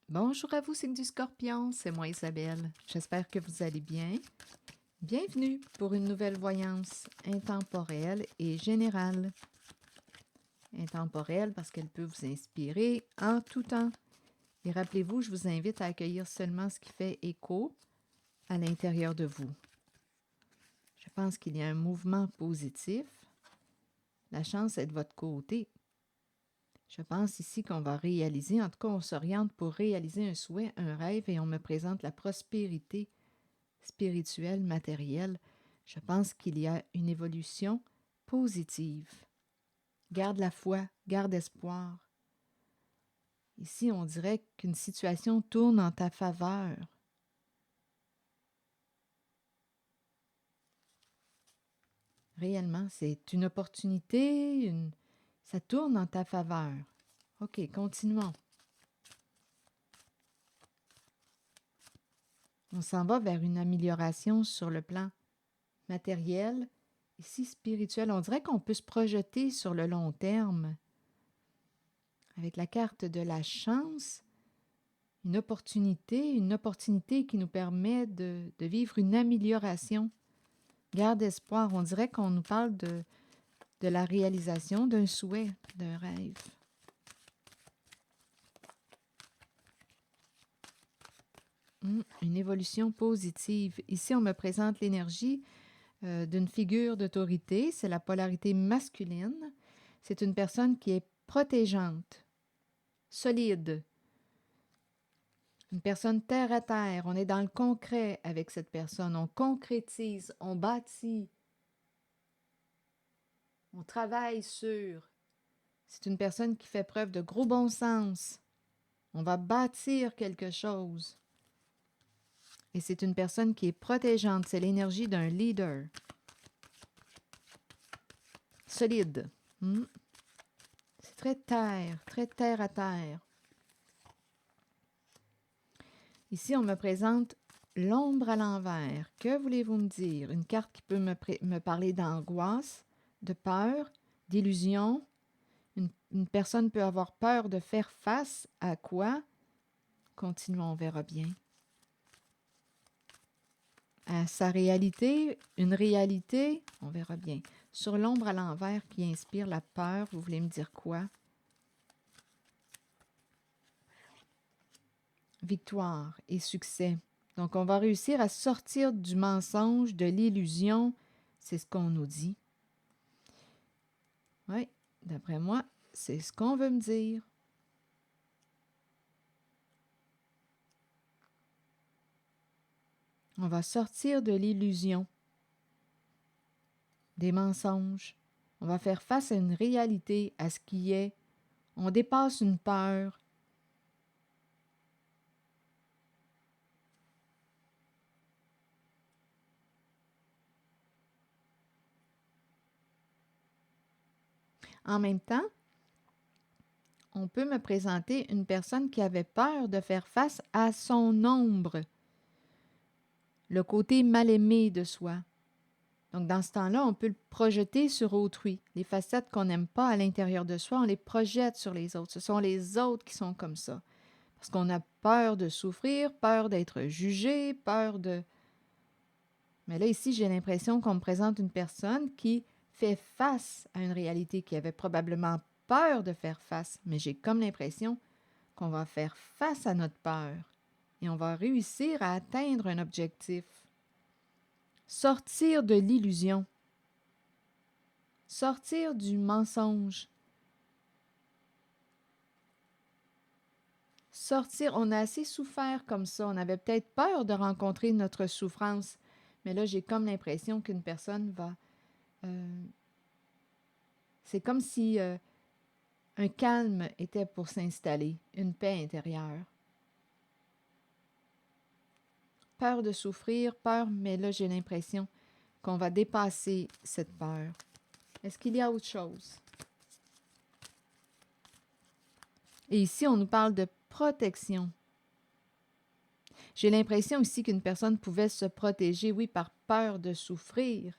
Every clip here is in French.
Bonjour à vous, signe du Scorpion, c'est moi Isabelle. J'espère que vous allez bien. Bienvenue pour une nouvelle voyance intemporelle et générale. Intemporelle parce qu'elle peut vous inspirer en tout temps. Et rappelez-vous, je vous invite à accueillir seulement ce qui fait écho à l'intérieur de vous. Je pense qu'il y a un mouvement positif. La chance est de votre côté. Je pense ici qu'on va réaliser, en tout cas on s'oriente pour réaliser un souhait, un rêve et on me présente la prospérité spirituelle, matérielle. Je pense qu'il y a une évolution positive. Garde la foi, garde espoir. Ici, on dirait qu'une situation tourne en ta faveur. Réellement, c'est une opportunité, ça tourne en ta faveur. OK, continuons. On s'en va vers une amélioration sur le plan matériel, ici spirituel. On dirait qu'on peut se projeter sur le long terme. Avec la carte de la chance, une opportunité qui nous permet de vivre une amélioration. Garde espoir, on dirait qu'on nous parle de la réalisation d'un souhait, d'un rêve. Une évolution positive. Ici, on me présente l'énergie d'une figure d'autorité. C'est la polarité masculine. C'est une personne qui est protégeante, solide, une personne terre à terre. On est dans le concret avec cette personne. On concrétise, on bâtit, on travaille sur. C'est une personne qui fait preuve de gros bon sens. On va bâtir quelque chose. Et c'est une personne qui est protégeante. C'est l'énergie d'un leader. Solide. C'est très terre à terre. Ici, on me présente l'ombre à l'envers. Que voulez-vous me dire? Une carte qui peut me parler d'angoisse, de peur, d'illusion. Une personne peut avoir peur de faire face à quoi? Continuons, on verra bien. À sa réalité, une réalité, on verra bien. Sur l'ombre à l'envers qui inspire la peur, vous voulez me dire quoi? Victoire et succès. Donc, on va réussir à sortir du mensonge, de l'illusion. C'est ce qu'on nous dit. Oui, d'après moi, c'est ce qu'on veut me dire. On va sortir de l'illusion, des mensonges. On va faire face à une réalité, à ce qui est. On dépasse une peur. En même temps, on peut me présenter une personne qui avait peur de faire face à son ombre, le côté mal aimé de soi. Donc, dans ce temps-là, on peut le projeter sur autrui. Les facettes qu'on n'aime pas à l'intérieur de soi, on les projette sur les autres. Ce sont les autres qui sont comme ça. Parce qu'on a peur de souffrir, peur d'être jugé, peur de... Mais là, ici, j'ai l'impression qu'on me présente une personne qui fait face à une réalité qui avait probablement peur de faire face. Mais j'ai comme l'impression qu'on va faire face à notre peur et on va réussir à atteindre un objectif. Sortir de l'illusion. Sortir du mensonge. Sortir, on a assez souffert comme ça. On avait peut-être peur de rencontrer notre souffrance. Mais là, j'ai comme l'impression qu'une personne va... c'est comme si un calme était pour s'installer, une paix intérieure. Peur de souffrir, peur, mais là, j'ai l'impression qu'on va dépasser cette peur. Est-ce qu'il y a autre chose? Et ici, on nous parle de protection. J'ai l'impression aussi qu'une personne pouvait se protéger, oui, par peur de souffrir.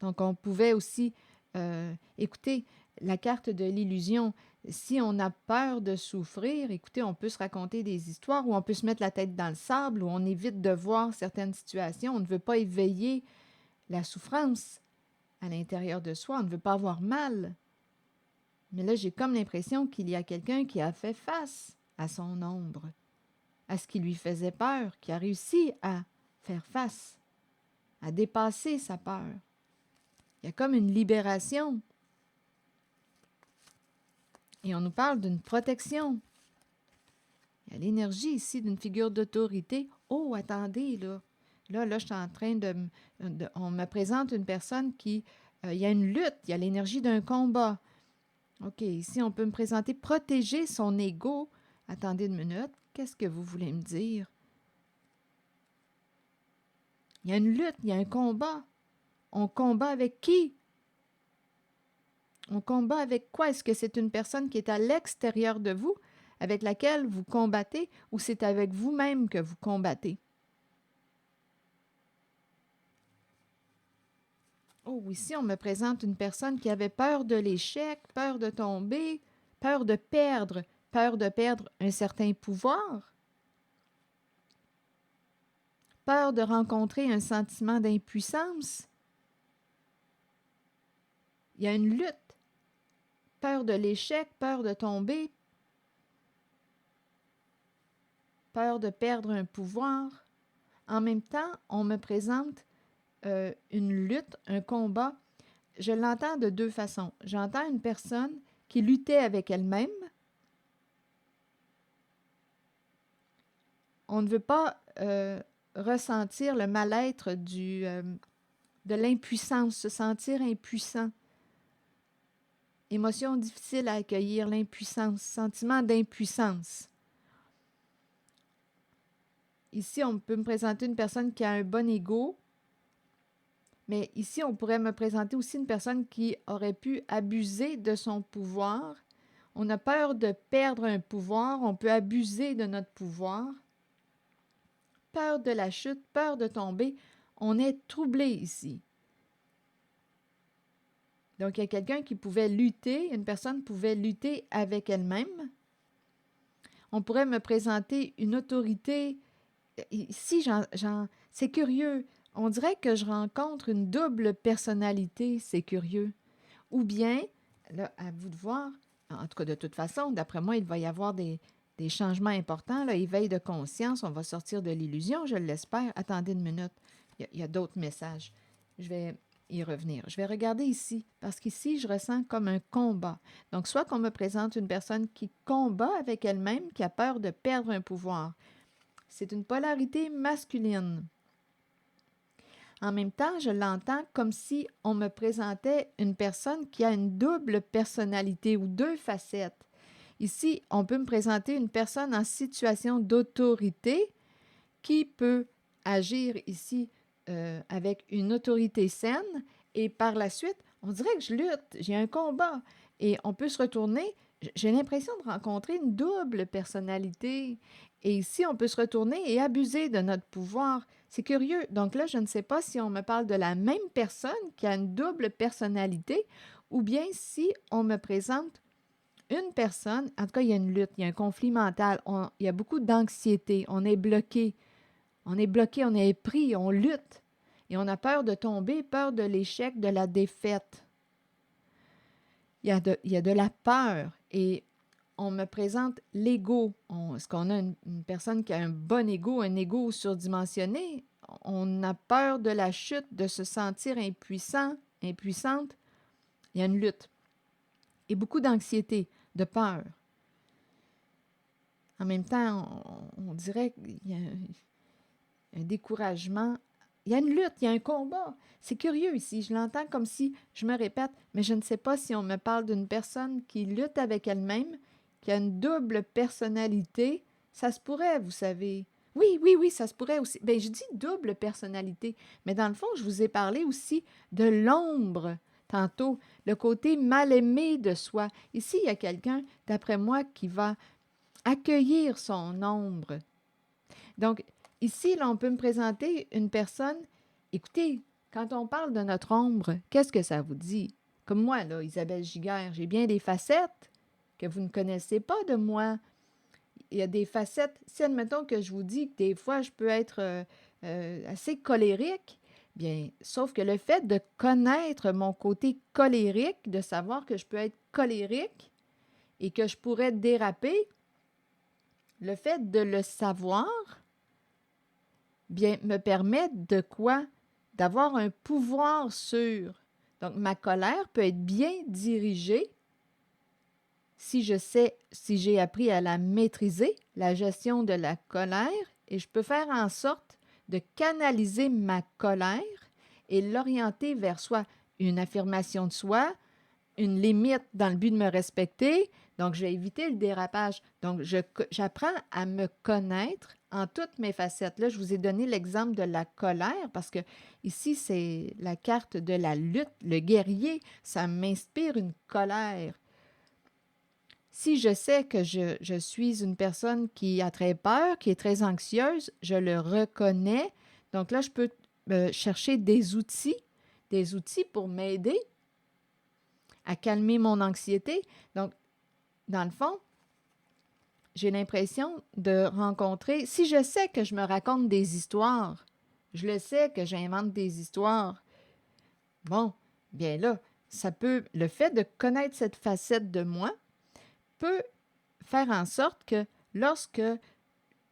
Donc, on pouvait aussi, écoutez, la carte de l'illusion. Si on a peur de souffrir, écoutez, on peut se raconter des histoires ou on peut se mettre la tête dans le sable ou on évite de voir certaines situations. On ne veut pas éveiller la souffrance à l'intérieur de soi. On ne veut pas avoir mal. Mais là, j'ai comme l'impression qu'il y a quelqu'un qui a fait face à son ombre, à ce qui lui faisait peur, qui a réussi à faire face, à dépasser sa peur. Il y a comme une libération. Et on nous parle d'une protection. Il y a l'énergie ici d'une figure d'autorité. Oh, attendez, là. Là, je suis en train on me présente une personne qui... il y a une lutte, il y a l'énergie d'un combat. OK, ici, on peut me présenter protéger son ego. Attendez une minute. Qu'est-ce que vous voulez me dire? Il y a une lutte, il y a un combat. On combat avec qui? On combat avec quoi? Est-ce que c'est une personne qui est à l'extérieur de vous, avec laquelle vous combattez, ou c'est avec vous-même que vous combattez? Oh, ici, on me présente une personne qui avait peur de l'échec, peur de tomber, peur de perdre un certain pouvoir, peur de rencontrer un sentiment d'impuissance. Il y a une lutte. Peur de l'échec, peur de tomber, peur de perdre un pouvoir. En même temps, on me présente une lutte, un combat. Je l'entends de deux façons. J'entends une personne qui luttait avec elle-même. On ne veut pas ressentir le mal-être de l'impuissance, se sentir impuissant. Émotion difficile à accueillir, l'impuissance, sentiment d'impuissance. Ici, on peut me présenter une personne qui a un bon ego, mais ici, on pourrait me présenter aussi une personne qui aurait pu abuser de son pouvoir. On a peur de perdre un pouvoir, on peut abuser de notre pouvoir. Peur de la chute, peur de tomber, on est troublé ici. Donc, il y a quelqu'un qui pouvait lutter, une personne pouvait lutter avec elle-même. On pourrait me présenter une autorité. Ici, c'est curieux. On dirait que je rencontre une double personnalité, c'est curieux. Ou bien, là, à vous de voir, en tout cas, de toute façon, d'après moi, il va y avoir des changements importants, là, éveil de conscience, on va sortir de l'illusion, je l'espère. Attendez une minute, il y a d'autres messages. Je vais y revenir. Je vais regarder ici, parce qu'ici, je ressens comme un combat. Donc, soit qu'on me présente une personne qui combat avec elle-même, qui a peur de perdre un pouvoir. C'est une polarité masculine. En même temps, je l'entends comme si on me présentait une personne qui a une double personnalité ou deux facettes. Ici, on peut me présenter une personne en situation d'autorité qui peut agir ici avec une autorité saine et par la suite, on dirait que je lutte, j'ai un combat et on peut se retourner. J'ai l'impression de rencontrer une double personnalité. Et ici, on peut se retourner et abuser de notre pouvoir. C'est curieux. Donc là, je ne sais pas si on me parle de la même personne qui a une double personnalité ou bien si on me présente une personne, en tout cas, il y a une lutte, il y a un conflit mental, il y a beaucoup d'anxiété, on est bloqué, on est pris, on lutte et on a peur de tomber, peur de l'échec, de la défaite. Il y a de la peur et on me présente l'ego. Est-ce qu'on a une personne qui a un bon ego, un ego surdimensionné? On a peur de la chute, de se sentir impuissant, impuissante. Il y a une lutte et beaucoup d'anxiété, de peur. En même temps, on dirait qu'il y a un découragement. Il y a une lutte, il y a un combat. C'est curieux ici. Je l'entends comme si je me répète, mais je ne sais pas si on me parle d'une personne qui lutte avec elle-même, qui a une double personnalité. Ça se pourrait, vous savez. Oui, ça se pourrait aussi. Bien, je dis double personnalité, mais dans le fond, je vous ai parlé aussi de l'ombre tantôt, le côté mal aimé de soi. Ici, il y a quelqu'un, d'après moi, qui va accueillir son ombre. Donc, ici, là, on peut me présenter une personne. Écoutez, quand on parle de notre ombre, qu'est-ce que ça vous dit? Comme moi, là, Isabelle Giguère, j'ai bien des facettes que vous ne connaissez pas de moi. Il y a des facettes. Si, admettons que je vous dis que des fois, je peux être assez colérique, bien, sauf que le fait de connaître mon côté colérique, de savoir que je peux être colérique et que je pourrais déraper, le fait de le savoir, bien, me permet de quoi? D'avoir un pouvoir sur. Donc, ma colère peut être bien dirigée si je sais, si j'ai appris à la maîtriser, la gestion de la colère, et je peux faire en sorte de canaliser ma colère et l'orienter vers soit une affirmation de soi, une limite dans le but de me respecter. Donc, je vais éviter le dérapage. Donc, j'apprends à me connaître en toutes mes facettes. Là, je vous ai donné l'exemple de la colère parce que ici, c'est la carte de la lutte, le guerrier. Ça m'inspire une colère. Si je sais que je suis une personne qui a très peur, qui est très anxieuse, je le reconnais. Donc là, je peux chercher des outils pour m'aider à calmer mon anxiété. Donc, dans le fond, j'ai l'impression de rencontrer, si je sais que je me raconte des histoires, je le sais que j'invente des histoires, bon, bien là, ça peut, le fait de connaître cette facette de moi peut faire en sorte que lorsque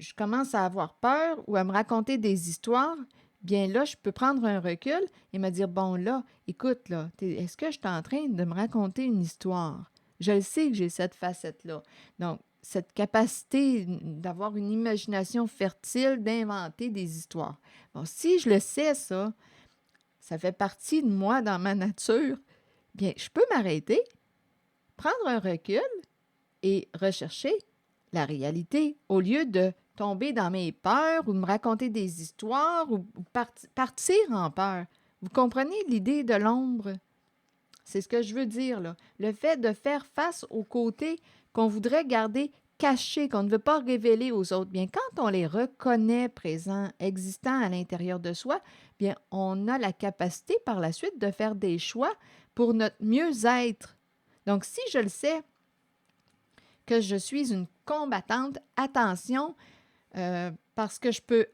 je commence à avoir peur ou à me raconter des histoires, bien là, je peux prendre un recul et me dire, bon là, écoute là, est-ce que je suis en train de me raconter une histoire? Je le sais que j'ai cette facette-là. Donc, cette capacité d'avoir une imagination fertile, d'inventer des histoires. Bon, si je le sais, ça fait partie de moi dans ma nature, bien, je peux m'arrêter, prendre un recul et rechercher la réalité au lieu de tomber dans mes peurs ou me raconter des histoires ou partir en peur. Vous comprenez l'idée de l'ombre? C'est ce que je veux dire, là. Le fait de faire face aux côtés qu'on voudrait garder cachés, qu'on ne veut pas révéler aux autres. Bien, quand on les reconnaît présents, existants à l'intérieur de soi, bien, on a la capacité par la suite de faire des choix pour notre mieux-être. Donc, si je le sais, que je suis une combattante, attention, parce que je peux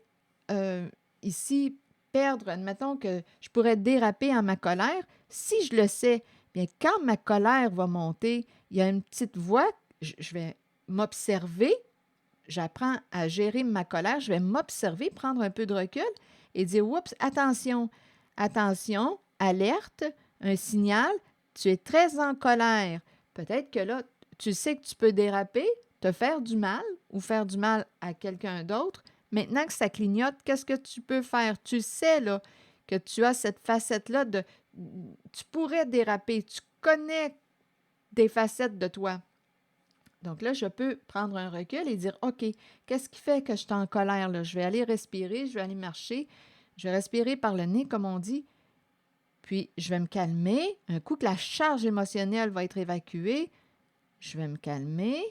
ici perdre, admettons que je pourrais déraper en ma colère. Si je le sais, bien quand ma colère va monter, il y a une petite voix, je vais m'observer, j'apprends à gérer ma colère, je vais m'observer, prendre un peu de recul et dire, oups, attention, attention, alerte, un signal, tu es très en colère. Peut-être que là, tu sais que tu peux déraper, te faire du mal ou faire du mal à quelqu'un d'autre. Maintenant que ça clignote, qu'est-ce que tu peux faire? Tu sais là, que tu as cette facette-là de... Tu pourrais déraper, tu connais des facettes de toi. Donc là, je peux prendre un recul et dire, OK, qu'est-ce qui fait que je suis en colère? Là? Je vais aller respirer, je vais aller marcher, je vais respirer par le nez, comme on dit, puis je vais me calmer. Un coup que la charge émotionnelle va être évacuée, je vais me calmer,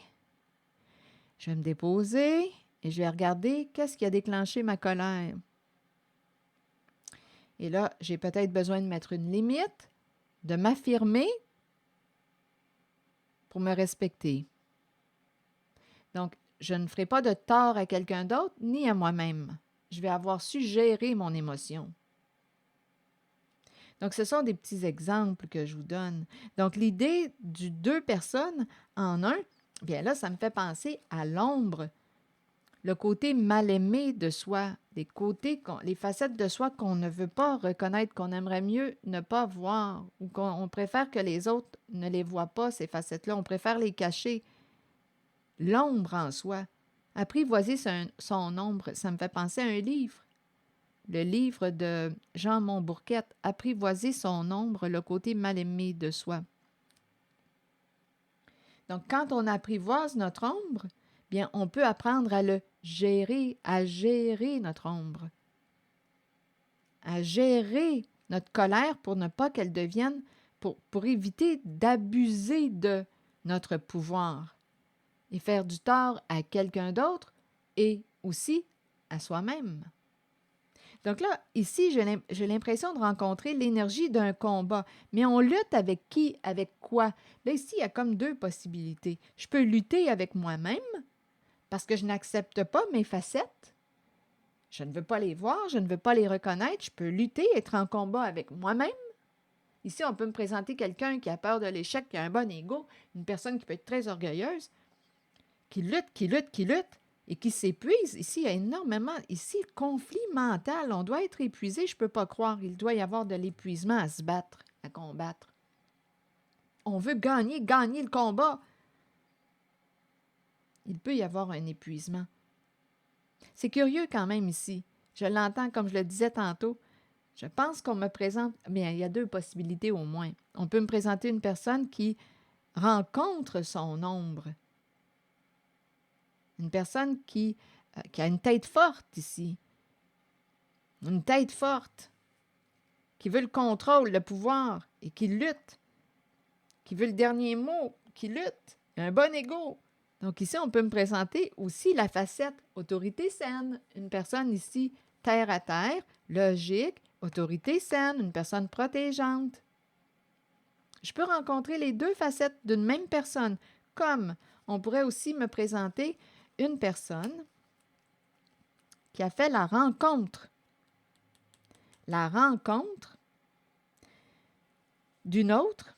je vais me déposer et je vais regarder qu'est-ce qui a déclenché ma colère. Et là, j'ai peut-être besoin de mettre une limite, de m'affirmer pour me respecter. Donc, je ne ferai pas de tort à quelqu'un d'autre ni à moi-même. Je vais avoir su gérer mon émotion. Donc, ce sont des petits exemples que je vous donne. Donc, l'idée du deux personnes en un, bien là, ça me fait penser à l'ombre, le côté mal aimé de soi, les facettes de soi qu'on ne veut pas reconnaître, qu'on aimerait mieux ne pas voir, ou qu'on préfère que les autres ne les voient pas, ces facettes-là. On préfère les cacher. L'ombre en soi. Apprivoiser son ombre, ça me fait penser à un livre. Le livre de Jean Montbourquette, Apprivoiser son ombre, le côté mal aimé de soi. Donc, quand on apprivoise notre ombre, bien, on peut apprendre à le gérer, à gérer notre ombre, à gérer notre colère pour ne pas qu'elle devienne, pour éviter d'abuser de notre pouvoir et faire du tort à quelqu'un d'autre et aussi à soi-même. Donc là, ici, j'ai l'impression de rencontrer l'énergie d'un combat. Mais on lutte avec qui? Avec quoi? Là, ici, il y a comme deux possibilités. Je peux lutter avec moi-même parce que je n'accepte pas mes facettes. Je ne veux pas les voir, je ne veux pas les reconnaître. Je peux lutter, être en combat avec moi-même. Ici, on peut me présenter quelqu'un qui a peur de l'échec, qui a un bon ego, une personne qui peut être très orgueilleuse, qui lutte, qui lutte, qui lutte et qui s'épuise. Ici, il y a énormément, ici, le conflit mental. On doit être épuisé, je ne peux pas croire. Il doit y avoir de l'épuisement à se battre, à combattre. On veut gagner, gagner le combat. Il peut y avoir un épuisement. C'est curieux quand même ici. Je l'entends comme je le disais tantôt. Je pense qu'on me présente, mais il y a deux possibilités au moins. On peut me présenter une personne qui rencontre son ombre. Une personne qui a une tête forte ici. Une tête forte. Qui veut le contrôle, le pouvoir et qui lutte. Qui veut le dernier mot, qui lutte. Un bon ego. Donc ici, on peut me présenter aussi la facette autorité saine. Une personne ici, terre à terre, logique, autorité saine, une personne protégeante. Je peux rencontrer les deux facettes d'une même personne, comme on pourrait aussi me présenter une personne qui a fait la rencontre d'une autre.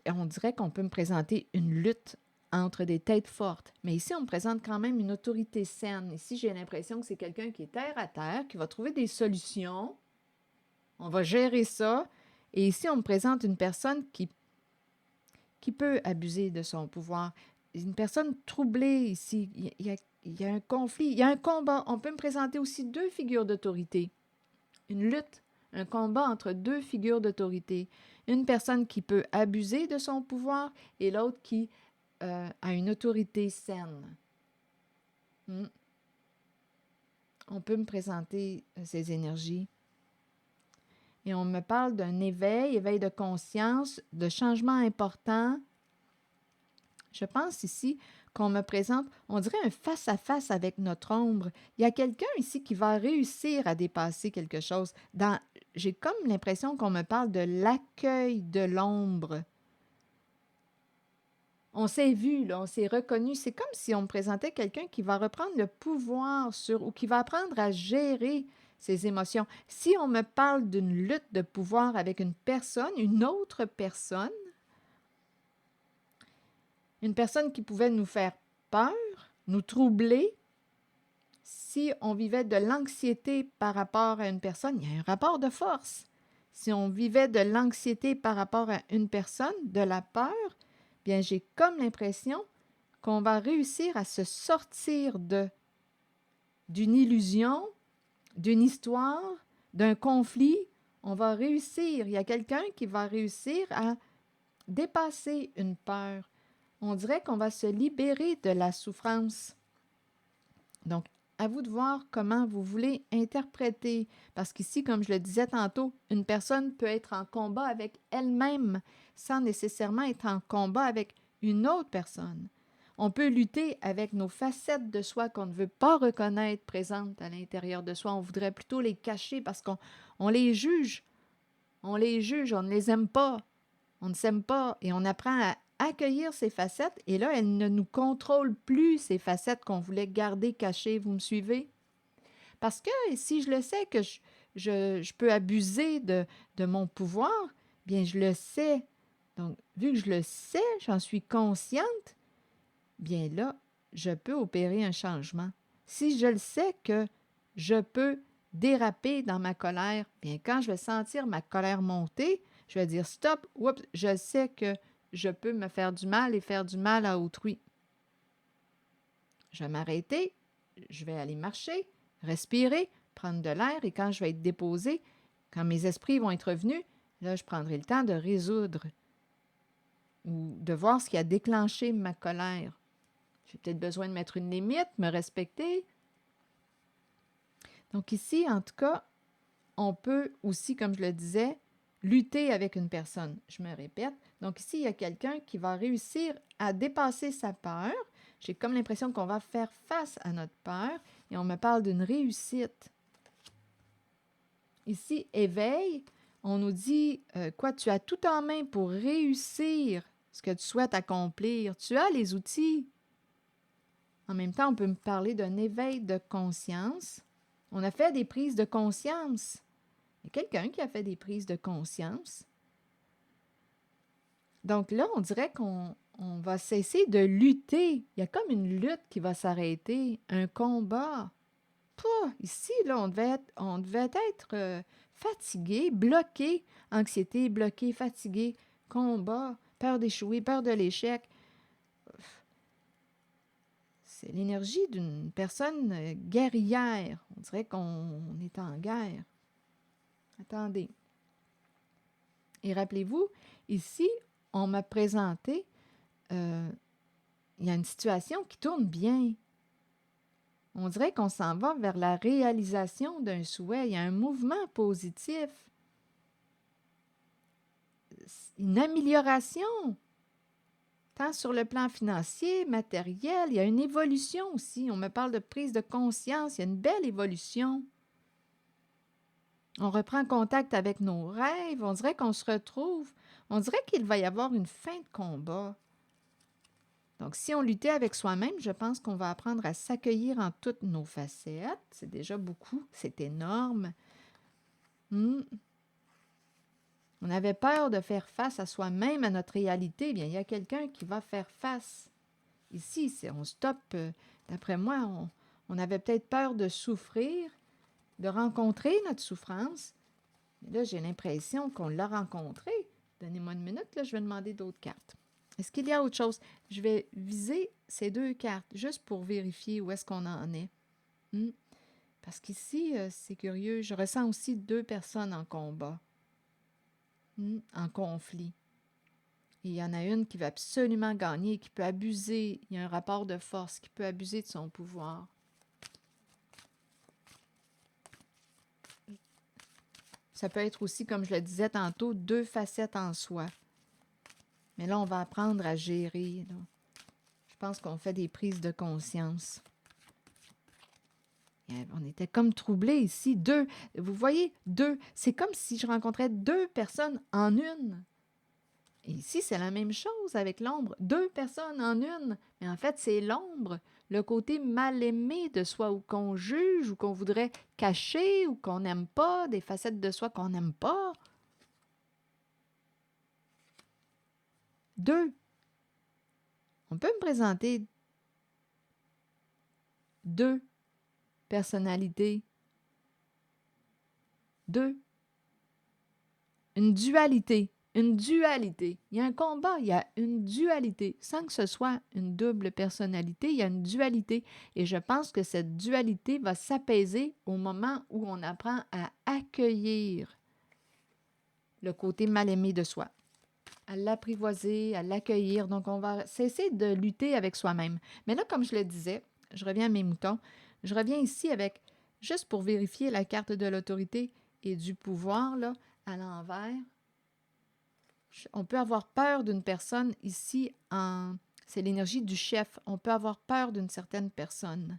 On dirait qu'on peut me présenter une lutte entre des têtes fortes. Mais ici, on me présente quand même une autorité saine. Ici, j'ai l'impression que c'est quelqu'un qui est terre à terre, qui va trouver des solutions. On va gérer ça. Et ici, on me présente une personne qui peut abuser de son pouvoir. Une personne troublée ici. Il y a un conflit, il y a un combat. On peut me présenter aussi deux figures d'autorité. Une lutte, un combat entre deux figures d'autorité. Une personne qui peut abuser de son pouvoir et l'autre qui a une autorité saine. On peut me présenter ces énergies. Et on me parle d'un éveil de conscience, de changement important. Je pense ici qu'on me présente, on dirait un face-à-face avec notre ombre. Il y a quelqu'un ici qui va réussir à dépasser quelque chose. J'ai comme l'impression qu'on me parle de l'accueil de l'ombre. On s'est vu, là, on s'est reconnu. C'est comme si on me présentait quelqu'un qui va reprendre le pouvoir ou qui va apprendre à gérer ses émotions. Si on me parle d'une lutte de pouvoir avec une autre personne, une personne qui pouvait nous faire peur, nous troubler, si on vivait de l'anxiété par rapport à une personne, il y a un rapport de force. Si on vivait de l'anxiété par rapport à une personne, de la peur, bien j'ai comme l'impression qu'on va réussir à se sortir d'une illusion, d'une histoire, d'un conflit. On va réussir, il y a quelqu'un qui va réussir à dépasser une peur. On dirait qu'on va se libérer de la souffrance. Donc, à vous de voir comment vous voulez interpréter. Parce qu'ici, comme je le disais tantôt, une personne peut être en combat avec elle-même sans nécessairement être en combat avec une autre personne. On peut lutter avec nos facettes de soi qu'on ne veut pas reconnaître présentes à l'intérieur de soi. On voudrait plutôt les cacher parce qu'on les juge. On les juge, on ne les aime pas. On ne s'aime pas et on apprend à accueillir ces facettes et là, elles ne nous contrôlent plus, ces facettes qu'on voulait garder cachées. Vous me suivez? Parce que si je le sais que je peux abuser de mon pouvoir, bien, je le sais. Donc, vu que je le sais, j'en suis consciente, bien là, je peux opérer un changement. Si je le sais que je peux déraper dans ma colère, bien, quand je vais sentir ma colère monter, je vais dire stop, oups, je sais que je peux me faire du mal et faire du mal à autrui. Je vais m'arrêter, je vais aller marcher, respirer, prendre de l'air et quand je vais être déposée, quand mes esprits vont être revenus, là, je prendrai le temps de résoudre ou de voir ce qui a déclenché ma colère. J'ai peut-être besoin de mettre une limite, me respecter. Donc ici, en tout cas, on peut aussi, comme je le disais, lutter avec une personne. Je me répète. Donc ici, il y a quelqu'un qui va réussir à dépasser sa peur. J'ai comme l'impression qu'on va faire face à notre peur et on me parle d'une réussite. Ici, éveil, on nous dit quoi? Tu as tout en main pour réussir ce que tu souhaites accomplir. Tu as les outils. En même temps, on peut me parler d'un éveil de conscience. On a fait des prises de conscience. Il y a quelqu'un qui a fait des prises de conscience. Donc là, on dirait qu'on va cesser de lutter. Il y a comme une lutte qui va s'arrêter, un combat. Ici, là, on devait être fatigué, bloqué, anxiété, bloqué, fatigué, combat, peur d'échouer, peur de l'échec. C'est l'énergie d'une personne guerrière. On dirait qu'on est en guerre. Attendez. Et rappelez-vous, ici, on m'a présenté, il y a une situation qui tourne bien. On dirait qu'on s'en va vers la réalisation d'un souhait. Il y a un mouvement positif. Une amélioration, tant sur le plan financier, matériel. Il y a une évolution aussi. On me parle de prise de conscience. Il y a une belle évolution. On reprend contact avec nos rêves. On dirait qu'on se retrouve. On dirait qu'il va y avoir une fin de combat. Donc, si on luttait avec soi-même, je pense qu'on va apprendre à s'accueillir en toutes nos facettes. C'est déjà beaucoup. C'est énorme. On avait peur de faire face à soi-même, à notre réalité. Bien, il y a quelqu'un qui va faire face. Ici, on stoppe. D'après moi, on avait peut-être peur de souffrir, de rencontrer notre souffrance. Mais là, j'ai l'impression qu'on l'a rencontré. Donnez-moi une minute, là, je vais demander d'autres cartes. Est-ce qu'il y a autre chose? Je vais viser ces 2 cartes, juste pour vérifier où est-ce qu'on en est. Parce qu'ici, c'est curieux, je ressens aussi 2 personnes en combat, en conflit. Et il y en a une qui veut absolument gagner, qui peut abuser. Il y a un rapport de force, qui peut abuser de son pouvoir. Ça peut être aussi, comme je le disais tantôt, 2 facettes en soi. Mais là, on va apprendre à gérer. Là. Je pense qu'on fait des prises de conscience. On était comme troublés ici. 2. Vous voyez, 2. C'est comme si je rencontrais 2 personnes en une. Et ici, c'est la même chose avec l'ombre. 2 personnes en une. Mais en fait, c'est l'ombre, le côté mal aimé de soi, ou qu'on juge, ou qu'on voudrait cacher, ou qu'on n'aime pas, des facettes de soi qu'on n'aime pas. 2. On peut me présenter 2 personnalités. 2. Une dualité. Une dualité. Il y a un combat, il y a une dualité. Sans que ce soit une double personnalité, il y a une dualité. Et je pense que cette dualité va s'apaiser au moment où on apprend à accueillir le côté mal aimé de soi, à l'apprivoiser, à l'accueillir. Donc, on va cesser de lutter avec soi-même. Mais là, comme je le disais, je reviens à mes moutons. Je reviens ici avec, juste pour vérifier la carte de l'autorité et du pouvoir, là, à l'envers. On peut avoir peur d'une personne ici, c'est l'énergie du chef. On peut avoir peur d'une certaine personne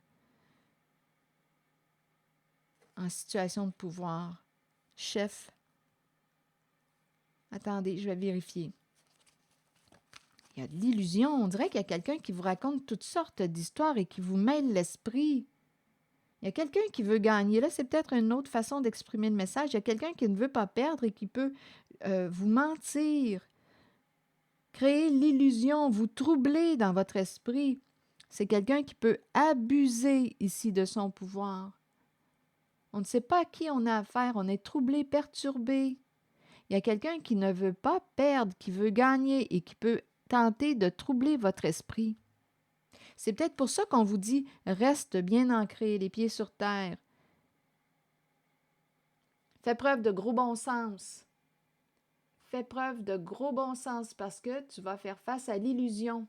en situation de pouvoir. Chef. Attendez, je vais vérifier. Il y a de l'illusion. On dirait qu'il y a quelqu'un qui vous raconte toutes sortes d'histoires et qui vous mêle l'esprit. Il y a quelqu'un qui veut gagner. Là, c'est peut-être une autre façon d'exprimer le message. Il y a quelqu'un qui ne veut pas perdre et qui peut vous mentir, créer l'illusion, vous troubler dans votre esprit. C'est quelqu'un qui peut abuser ici de son pouvoir. On ne sait pas à qui on a affaire, on est troublé, perturbé. Il y a quelqu'un qui ne veut pas perdre, qui veut gagner et qui peut tenter de troubler votre esprit. C'est peut-être pour ça qu'on vous dit « reste bien ancré, les pieds sur terre ». Fais preuve de gros bon sens. Fais preuve de gros bon sens parce que tu vas faire face à l'illusion.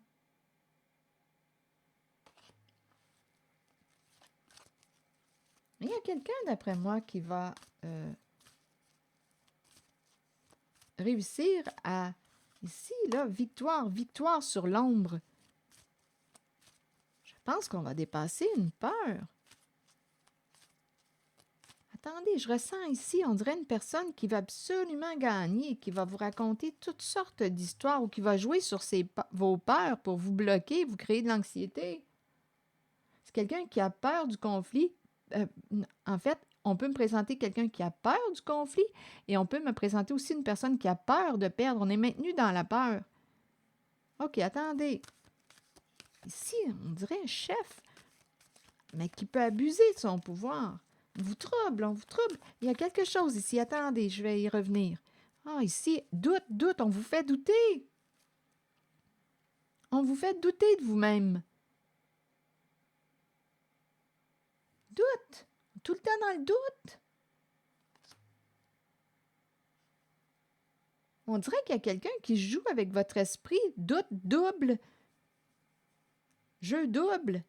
Il y a quelqu'un, d'après moi, qui va réussir à, ici, là, victoire sur l'ombre. Je pense qu'on va dépasser une peur. Attendez, je ressens ici, on dirait une personne qui va absolument gagner, qui va vous raconter toutes sortes d'histoires ou qui va jouer sur vos peurs pour vous bloquer, vous créer de l'anxiété. C'est quelqu'un qui a peur du conflit. En fait, on peut me présenter quelqu'un qui a peur du conflit et on peut me présenter aussi une personne qui a peur de perdre. On est maintenu dans la peur. OK, attendez. Ici, on dirait un chef, mais qui peut abuser de son pouvoir. On vous trouble. Il y a quelque chose ici. Attendez, je vais y revenir. Ah, ici, doute, on vous fait douter. On vous fait douter de vous-même. Doute. Tout le temps dans le doute. On dirait qu'il y a quelqu'un qui joue avec votre esprit. Doute double. Jeu double.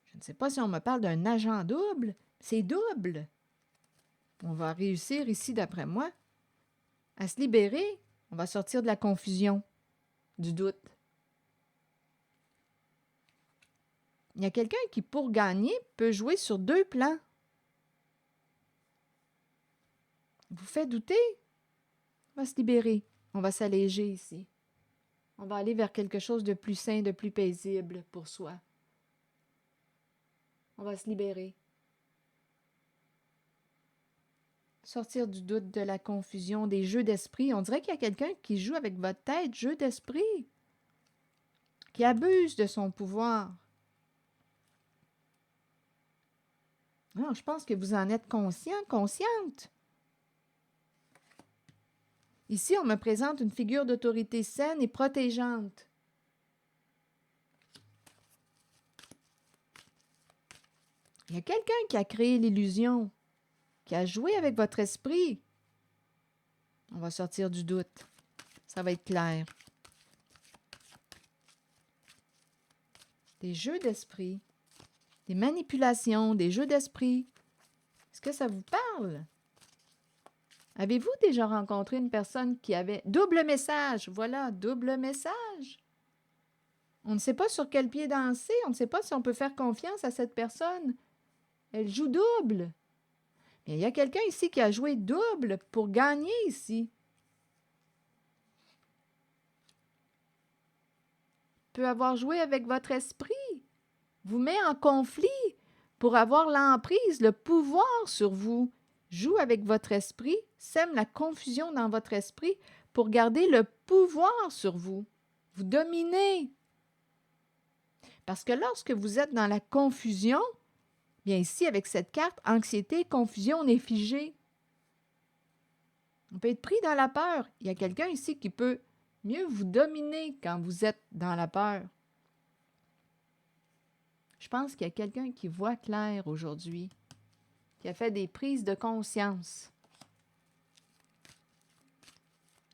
Je ne sais pas si on me parle d'un agent double. C'est double. On va réussir ici, d'après moi, à se libérer. On va sortir de la confusion, du doute. Il y a quelqu'un qui, pour gagner, peut jouer sur 2 plans. Vous fait douter. On va se libérer. On va s'alléger ici. On va aller vers quelque chose de plus sain, de plus paisible pour soi. On va se libérer. Sortir du doute, de la confusion, des jeux d'esprit. On dirait qu'il y a quelqu'un qui joue avec votre tête, jeu d'esprit, qui abuse de son pouvoir. Non, je pense que vous en êtes conscient, consciente. Ici, on me présente une figure d'autorité saine et protégeante. Il y a quelqu'un qui a créé l'illusion, qui a joué avec votre esprit. On va sortir du doute. Ça va être clair. Des jeux d'esprit, des manipulations, des jeux d'esprit. Est-ce que ça vous parle? Avez-vous déjà rencontré une personne qui avait double message? Voilà, double message. On ne sait pas sur quel pied danser, on ne sait pas si on peut faire confiance à cette personne. Elle joue double. Mais il y a quelqu'un ici qui a joué double pour gagner ici. Peut avoir joué avec votre esprit, vous met en conflit pour avoir l'emprise, le pouvoir sur vous. Joue avec votre esprit, sème la confusion dans votre esprit pour garder le pouvoir sur vous. Vous dominez. Parce que lorsque vous êtes dans la confusion, bien ici, avec cette carte, anxiété, confusion, on est figé. On peut être pris dans la peur. Il y a quelqu'un ici qui peut mieux vous dominer quand vous êtes dans la peur. Je pense qu'il y a quelqu'un qui voit clair aujourd'hui, qui a fait des prises de conscience.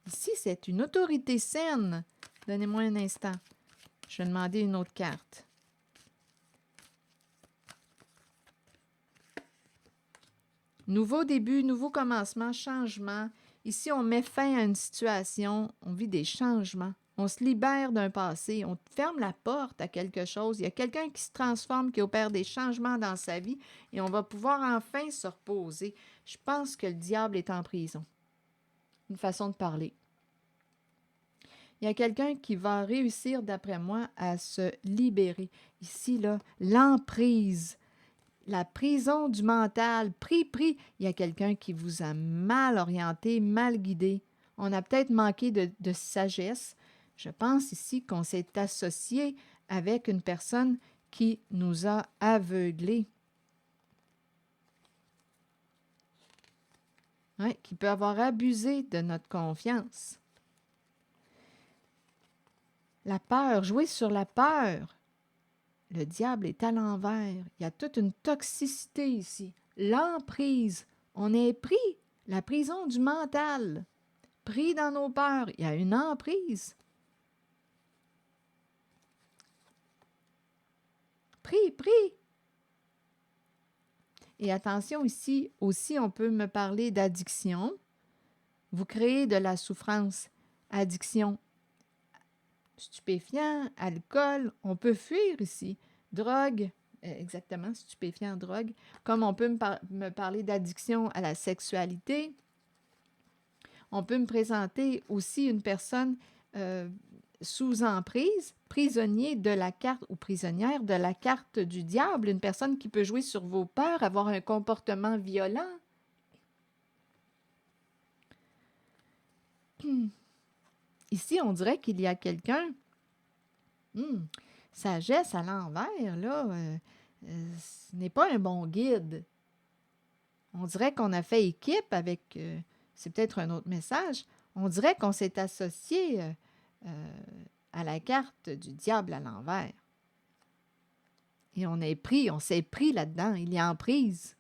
Ici, c'est une autorité saine. Donnez-moi un instant. Je vais demander une autre carte. Nouveau début, nouveau commencement, changement. Ici, on met fin à une situation, on vit des changements. On se libère d'un passé, on ferme la porte à quelque chose. Il y a quelqu'un qui se transforme, qui opère des changements dans sa vie et on va pouvoir enfin se reposer. Je pense que le diable est en prison. Une façon de parler. Il y a quelqu'un qui va réussir, d'après moi, à se libérer. Ici, là, l'emprise. La prison du mental, pris. Il y a quelqu'un qui vous a mal orienté, mal guidé. On a peut-être manqué de sagesse. Je pense ici qu'on s'est associé avec une personne qui nous a aveuglés. Oui, qui peut avoir abusé de notre confiance. La peur, jouer sur la peur. Le diable est à l'envers. Il y a toute une toxicité ici. L'emprise. On est pris. La prison du mental. Pris dans nos peurs. Il y a une emprise. Pris. Et attention ici, aussi, on peut me parler d'addiction. Vous créez de la souffrance. Addiction. Stupéfiants, alcool, on peut fuir ici. Drogue, exactement, stupéfiants, drogue. Comme on peut me parler d'addiction à la sexualité, on peut me présenter aussi une personne euh, sous emprise, prisonnier de la carte ou prisonnière de la carte du diable, une personne qui peut jouer sur vos peurs, avoir un comportement violent. Ici, on dirait qu'il y a quelqu'un, hmm, sagesse à l'envers, là, ce n'est pas un bon guide. On dirait qu'on a fait équipe avec, c'est peut-être un autre message, on dirait qu'on s'est associé euh, à la carte du diable à l'envers. Et on s'est pris là-dedans, il y a emprise.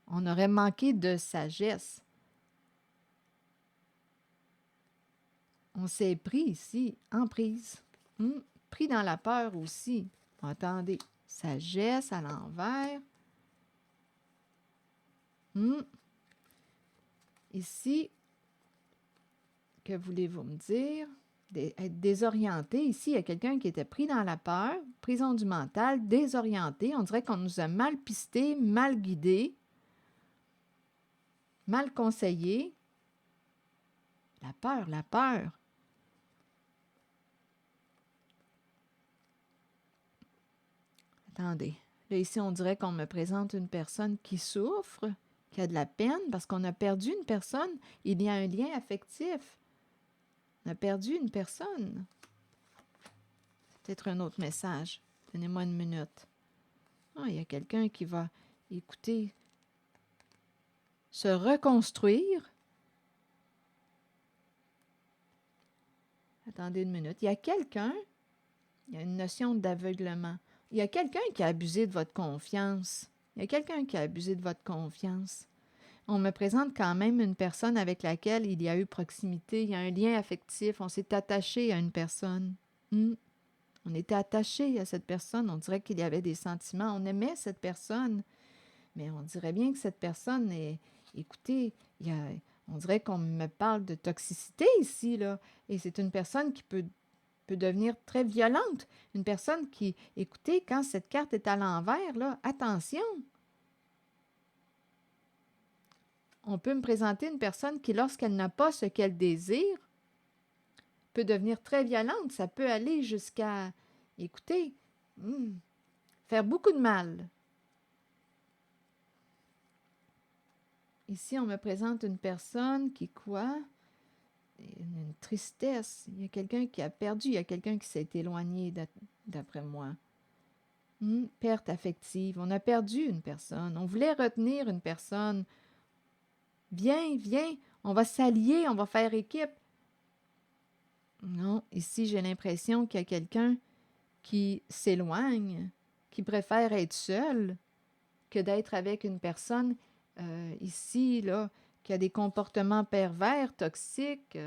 On aurait manqué de sagesse. On s'est pris ici, emprise. Pris dans la peur aussi. Attendez, sagesse à l'envers. Ici, que voulez-vous me dire? Être désorienté. Ici, il y a quelqu'un qui était pris dans la peur, prison du mental, désorienté. On dirait qu'on nous a mal pisté, mal guidé, mal conseillé. La peur, la peur. Attendez. Là, ici, on dirait qu'on me présente une personne qui souffre, qui a de la peine parce qu'on a perdu une personne. Il y a un lien affectif. On a perdu une personne. Peut-être un autre message. Donnez-moi une minute. Ah, il y a quelqu'un qui va, écouter, se reconstruire. Attendez une minute. Il y a quelqu'un, il y a une notion d'aveuglement. Il y a quelqu'un qui a abusé de votre confiance. Il y a quelqu'un qui a abusé de votre confiance. On me présente quand même une personne avec laquelle il y a eu proximité, il y a un lien affectif, on s'est attaché à une personne. On était attaché à cette personne, on dirait qu'il y avait des sentiments, on aimait cette personne, mais on dirait bien que cette personne est... Écoutez, on dirait qu'on me parle de toxicité ici, là, et c'est une personne qui peut devenir très violente. Une personne qui, écoutez, quand cette carte est à l'envers, là, attention! On peut me présenter une personne qui, lorsqu'elle n'a pas ce qu'elle désire, peut devenir très violente. Ça peut aller jusqu'à, écoutez, faire beaucoup de mal. Ici, on me présente une personne qui, quoi? Une tristesse. Il y a quelqu'un qui a perdu, il y a quelqu'un qui s'est éloigné, d'après moi. Perte affective. On a perdu une personne. On voulait retenir une personne. Viens, viens, on va s'allier, on va faire équipe. Non, ici, j'ai l'impression qu'il y a quelqu'un qui s'éloigne, qui préfère être seul que d'être avec une personne ici, là, qui a des comportements pervers, toxiques.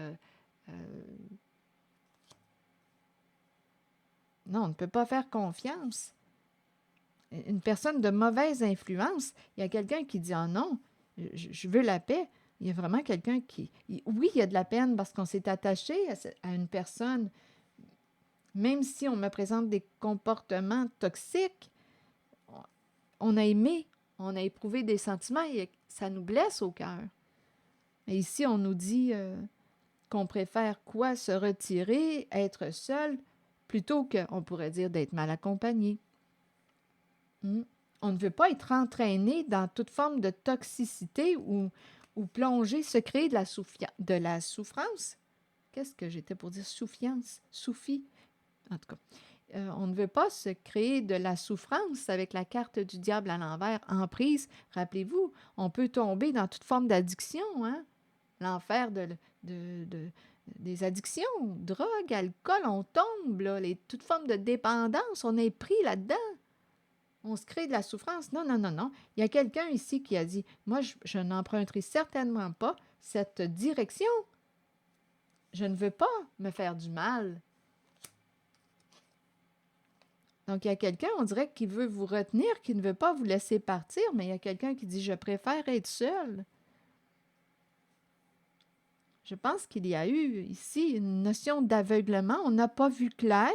Non, on ne peut pas faire confiance. Une personne de mauvaise influence, il y a quelqu'un qui dit « Ah non, je veux la paix ». Il y a vraiment quelqu'un qui... Oui, il y a de la peine parce qu'on s'est attaché à une personne. Même si on me présente des comportements toxiques, on a aimé, on a éprouvé des sentiments et ça nous blesse au cœur. Et ici, on nous dit qu'on préfère quoi? Se retirer, être seul, plutôt que, on pourrait dire, d'être mal accompagné. On ne veut pas être entraîné dans toute forme de toxicité ou plonger, se créer de la souffrance. Qu'est-ce que j'étais pour dire? Soufiance, soufie. En tout cas, on ne veut pas se créer de la souffrance avec la carte du diable à l'envers, emprise. Rappelez-vous, on peut tomber dans toute forme d'addiction, hein? L'enfer des addictions, drogue, alcool, on tombe, là, toute forme de dépendance, on est pris là-dedans. On se crée de la souffrance. Non, non, non, non. Il y a quelqu'un ici qui a dit, moi, je n'emprunterai certainement pas cette direction. Je ne veux pas me faire du mal. Donc, il y a quelqu'un, on dirait, qui veut vous retenir, qui ne veut pas vous laisser partir, mais il y a quelqu'un qui dit, je préfère être seul. Je pense qu'il y a eu ici une notion d'aveuglement. On n'a pas vu clair.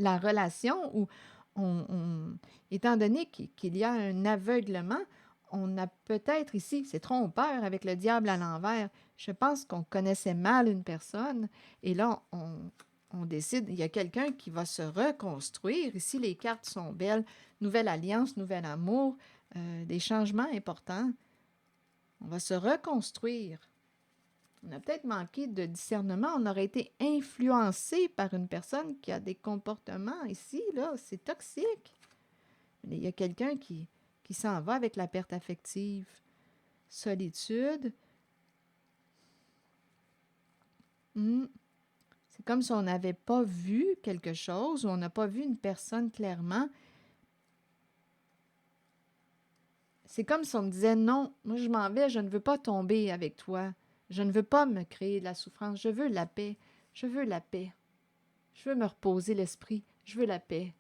la relation où, étant donné qu'il y a un aveuglement, on a peut-être ici, c'est trompeur avec le diable à l'envers. Je pense qu'on connaissait mal une personne et là, on décide, il y a quelqu'un qui va se reconstruire. Ici, les cartes sont belles. Nouvelle alliance, nouvel amour, des changements importants. On va se reconstruire. On a peut-être manqué de discernement. On aurait été influencé par une personne qui a des comportements ici, là, c'est toxique. Il y a quelqu'un qui s'en va avec la perte affective. Solitude. C'est comme si on n'avait pas vu quelque chose ou on n'a pas vu une personne clairement. C'est comme si on me disait, non, moi je m'en vais, je ne veux pas tomber avec toi. Je ne veux pas me créer de la souffrance. Je veux la paix. Je veux la paix. Je veux me reposer l'esprit. Je veux la paix.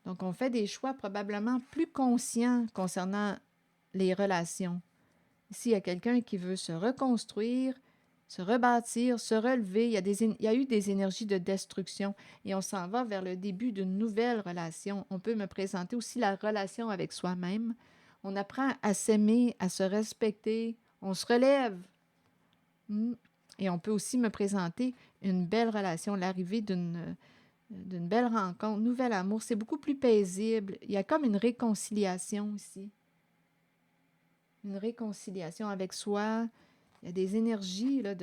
Donc, on fait des choix probablement plus conscients concernant les relations. Ici, il y a quelqu'un qui veut se reconstruire, se rebâtir, se relever. Il y a eu des énergies de destruction et on s'en va vers le début d'une nouvelle relation. On peut me présenter aussi la relation avec soi-même. On apprend à s'aimer, à se respecter. On se relève. Et on peut aussi me présenter une belle relation, l'arrivée d'une belle rencontre, nouvel amour. C'est beaucoup plus paisible. Il y a comme une réconciliation ici. Une réconciliation avec soi. Il y a des énergies, là,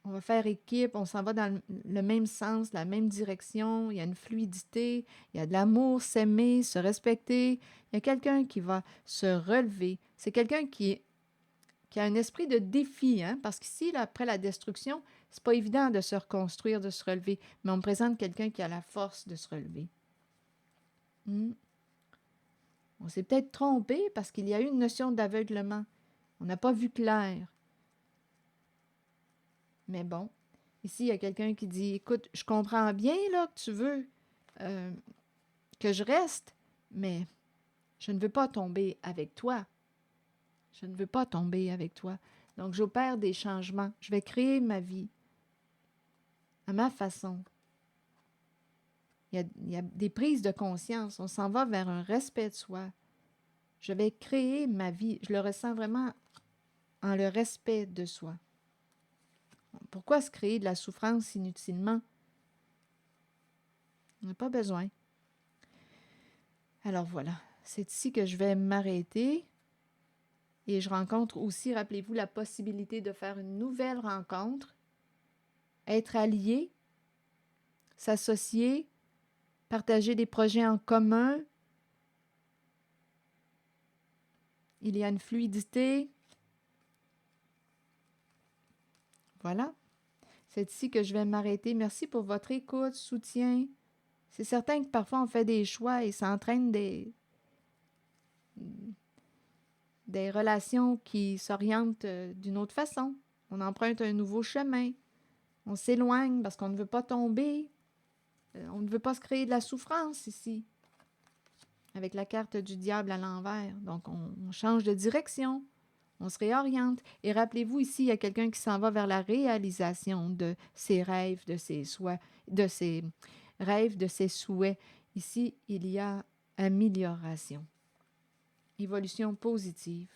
on va faire équipe, on s'en va dans le même sens, la même direction. Il y a une fluidité, il y a de l'amour, s'aimer, se respecter. Il y a quelqu'un qui va se relever. C'est quelqu'un qui a un esprit de défi, hein? Parce qu'ici, là, après la destruction, c'est pas évident de se reconstruire, de se relever, mais on me présente quelqu'un qui a la force de se relever. On s'est peut-être trompé parce qu'il y a eu une notion d'aveuglement. On n'a pas vu clair. Mais bon, ici, il y a quelqu'un qui dit, écoute, je comprends bien là que tu veux que je reste, mais je ne veux pas tomber avec toi. Je ne veux pas tomber avec toi. Donc, j'opère des changements. Je vais créer ma vie à ma façon. Il y a des prises de conscience. On s'en va vers un respect de soi. Je vais créer ma vie. Je le ressens vraiment en le respect de soi. Pourquoi se créer de la souffrance inutilement? On n'a pas besoin. Alors voilà, c'est ici que je vais m'arrêter. Et je rencontre aussi, rappelez-vous, la possibilité de faire une nouvelle rencontre, être allié, s'associer, partager des projets en commun. Il y a une fluidité. Voilà. C'est ici que je vais m'arrêter. Merci pour votre écoute, soutien. C'est certain que parfois on fait des choix et ça entraîne des relations qui s'orientent d'une autre façon. On emprunte un nouveau chemin. On s'éloigne parce qu'on ne veut pas tomber. On ne veut pas se créer de la souffrance ici. Avec la carte du diable à l'envers. Donc, on change de direction. On se réoriente. Et rappelez-vous, ici, il y a quelqu'un qui s'en va vers la réalisation de ses rêves, de ses souhaits, de ses rêves, de ses souhaits. Ici, il y a amélioration. Évolution positive.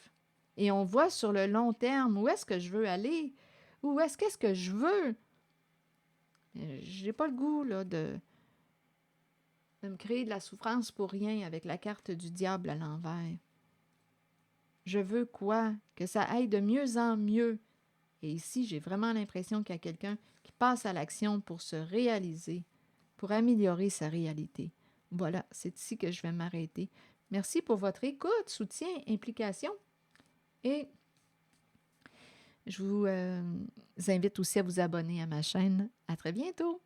Et on voit sur le long terme où est-ce que je veux aller, qu'est-ce que je veux. J'ai pas le goût là, de me créer de la souffrance pour rien avec la carte du diable à l'envers. Je veux quoi? Que ça aille de mieux en mieux. Et ici, j'ai vraiment l'impression qu'il y a quelqu'un qui passe à l'action pour se réaliser, pour améliorer sa réalité. Voilà, c'est ici que je vais m'arrêter. Merci pour votre écoute, soutien, implication. Et je vous invite aussi à vous abonner à ma chaîne. À très bientôt!